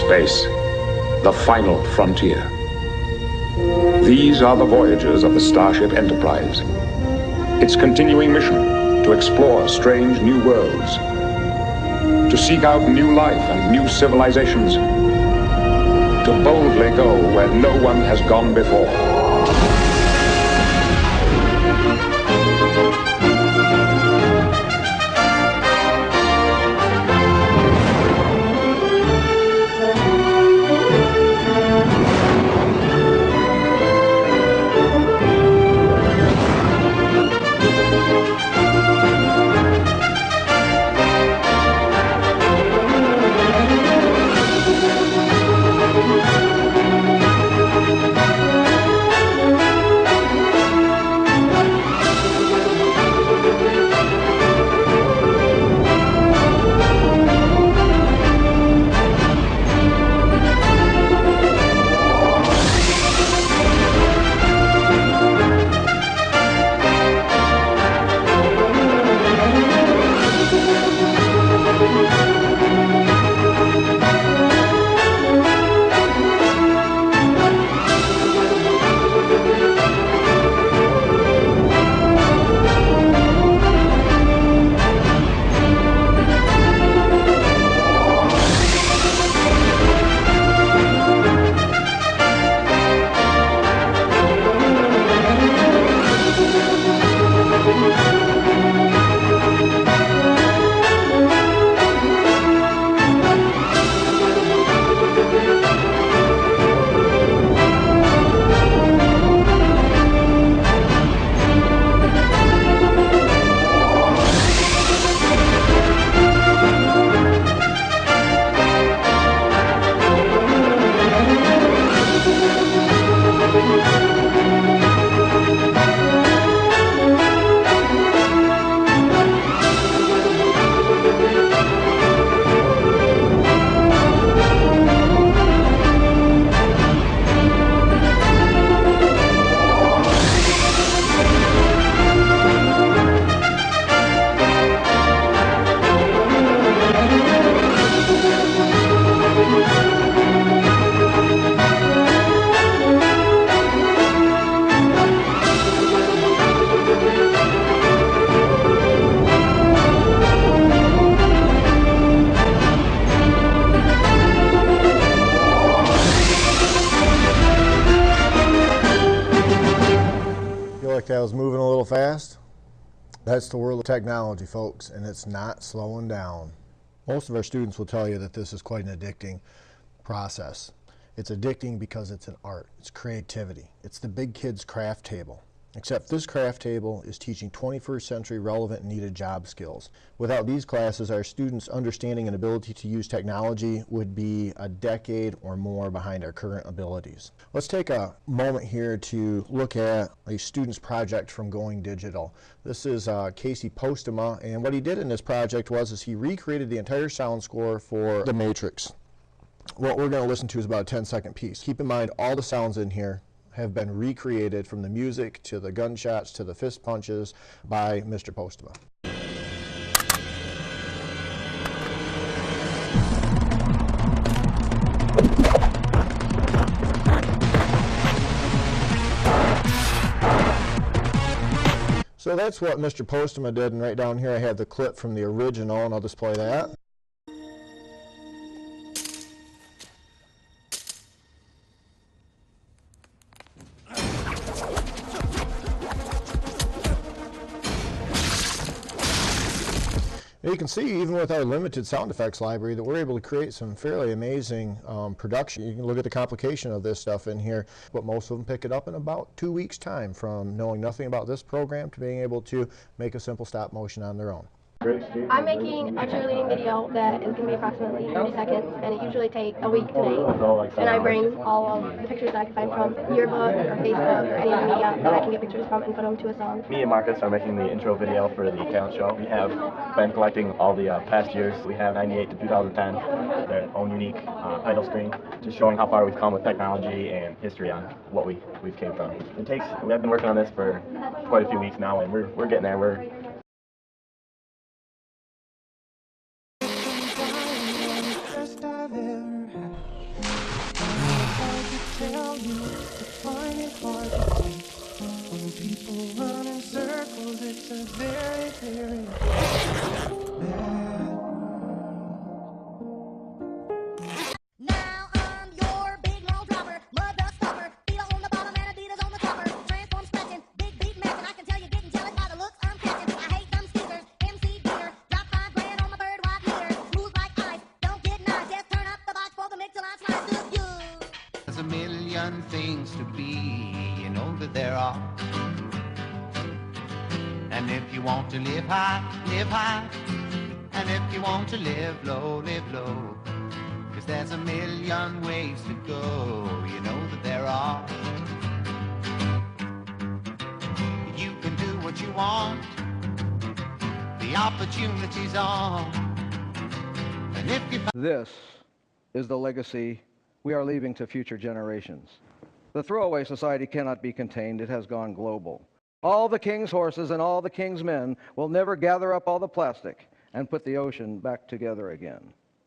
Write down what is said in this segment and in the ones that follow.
space, the final frontier. These are the voyages of the Starship Enterprise. Its continuing mission to explore strange new worlds, to seek out new life and new civilizations, to boldly go where no one has gone before. That was moving a little fast. That's the world of technology, folks, and it's not slowing down. Most of our students will tell you that this is quite an addicting process. It's addicting because it's an art, it's creativity. It's the big kids craft table. Except this craft table is teaching 21st century relevant and needed job skills. Without these classes, our students' understanding and ability to use technology would be a decade or more behind our current abilities. Let's take a moment here to look at a student's project from Going Digital. This is Casey Postema, and what he did in this project was he recreated the entire sound score for The Matrix. What we're going to listen to is about a 10-second piece. Keep in mind all the sounds in here have been recreated, from the music to the gunshots to the fist punches, by Mr. Postema. So that's what Mr. Postema did, and right down here I have the clip from the original, and I'll just play that. You can see, even with our limited sound effects library, that we're able to create some fairly amazing production. You can look at the complication of this stuff in here, but most of them pick it up in about 2 weeks' time, from knowing nothing about this program to being able to make a simple stop motion on their own. I'm making a cheerleading video that is going to be approximately 30 seconds, and it usually takes a week to make. And I bring all of the pictures that I can find from yearbook or Facebook or any other media that I can get pictures from and put them to a song. Me and Marcus are making the intro video for the talent show. We have been collecting all the past years. We have 98 to 2010, their own unique title screen, just showing how far we've come with technology and history on what we've came from. We've been working on this for quite a few weeks now, and we're getting there. People run in circles, it's a very, very bad Now I'm your big long dropper, mud dust stopper, feet on the bottom and Adidas on the topper. Transform stretching, big beat matching. I can tell you're getting jealous by the looks I'm catching. I hate them skeezers, MC beer, drop 5 grand on my bird white meter. Smooth like ice, don't get nice, just turn up the box for the mix till I slice up you. There's a million things to be, you know that there are. And if you want to live high, live high. And if you want to live low, live low. 'Cause there's a million ways to go, you know that there are. You can do what you want, the opportunity's on. And if you This is the legacy we are leaving to future generations. The throwaway society cannot be contained. It has gone global. All the king's horses and all the king's men will never gather up all the plastic and put the ocean back together again.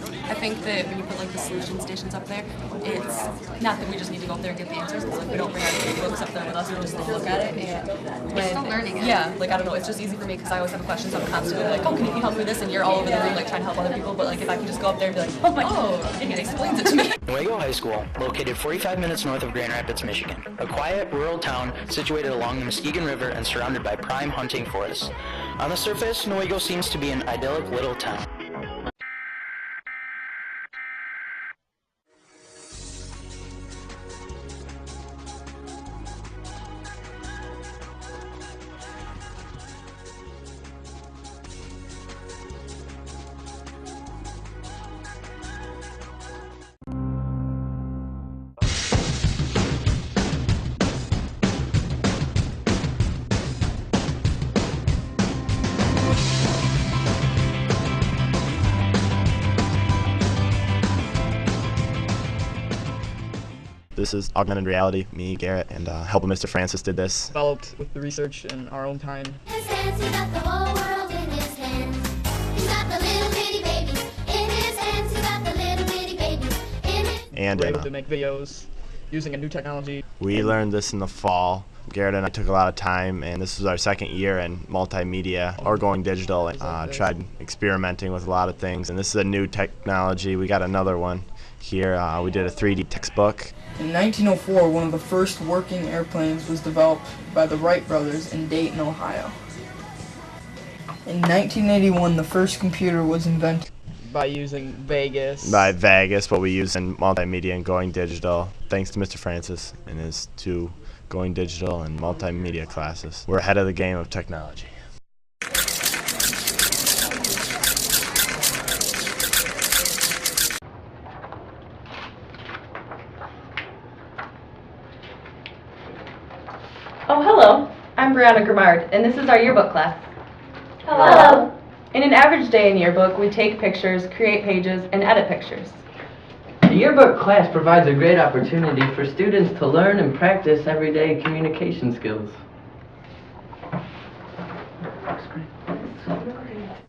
I think that when you put like the solution stations up there, it's not that we just need to go up there and get the answers. It's like we don't bring our books up there with us. We just like, look at it and we're still learning it. Yeah, like I don't know. It's just easy for me because I always have questions. I'm constantly like, oh, can you help me with this? And you're all over the room like trying to help other people. But like if I can just go up there and be like, oh my God, and it explains it to me. Newaygo High School, located 45 minutes north of Grand Rapids, Michigan. A quiet, rural town situated along the Muskegon River and surrounded by prime hunting forests. On the surface, Newaygo seems to be an idyllic little town. This is augmented reality. Me, Garrett, and helping Mr. Francis did this. Developed with the research in our own time. His hands, he got the whole world in his hands. He's got the little bitty babies in his hands. He's got the little bitty babies in his. And We're able to make videos using a new technology. we learned this in the fall. Garrett and I took a lot of time, and this was our second year in multimedia or going digital. Tried experimenting with a lot of things, and this is a new technology. We got another one here. We did a 3D textbook. In 1904, one of the first working airplanes was developed by the Wright brothers in Dayton, Ohio. In 1981, the first computer was invented by using Vegas. By Vegas, what we use in multimedia and going digital. Thanks to Mr. Francis and his 2 going digital and multimedia classes. We're ahead of the game of technology. Oh, hello. I'm Brianna Grimard, and this is our yearbook class. Hello. In an average day in yearbook, we take pictures, create pages, and edit pictures. The yearbook class provides a great opportunity for students to learn and practice everyday communication skills.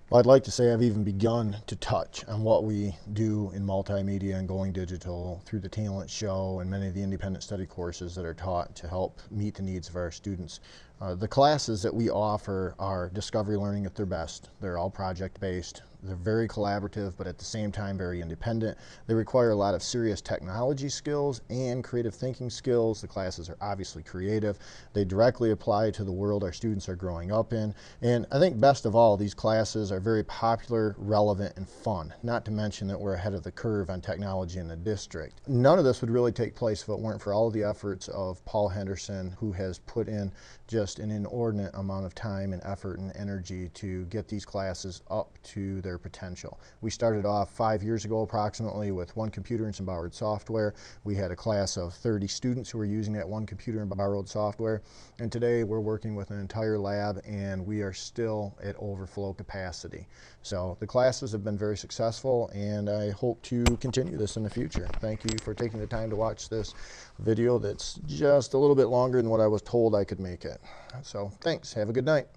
Well, I'd like to say I've even begun to touch on what we do in multimedia and going digital through the talent show and many of the independent study courses that are taught to help meet the needs of our students. The classes that we offer are discovery learning at their best. They're all project-based. They're very collaborative, but at the same time very independent. They require a lot of serious technology skills and creative thinking skills. The classes are obviously creative. They directly apply to the world our students are growing up in. And I think best of all, these classes are very popular, relevant, and fun. Not to mention that we're ahead of the curve on technology in the district. None of this would really take place if it weren't for all of the efforts of Paul Henderson, who has put in just an inordinate amount of time and effort and energy to get these classes up to their potential. We started off 5 years ago approximately with 1 computer and some borrowed software. We had a class of 30 students who were using that 1 computer and borrowed software, and today we're working with an entire lab and we are still at overflow capacity. So the classes have been very successful, and I hope to continue this in the future. Thank you for taking the time to watch this video that's just a little bit longer than what I was told I could make it. So thanks, have a good night.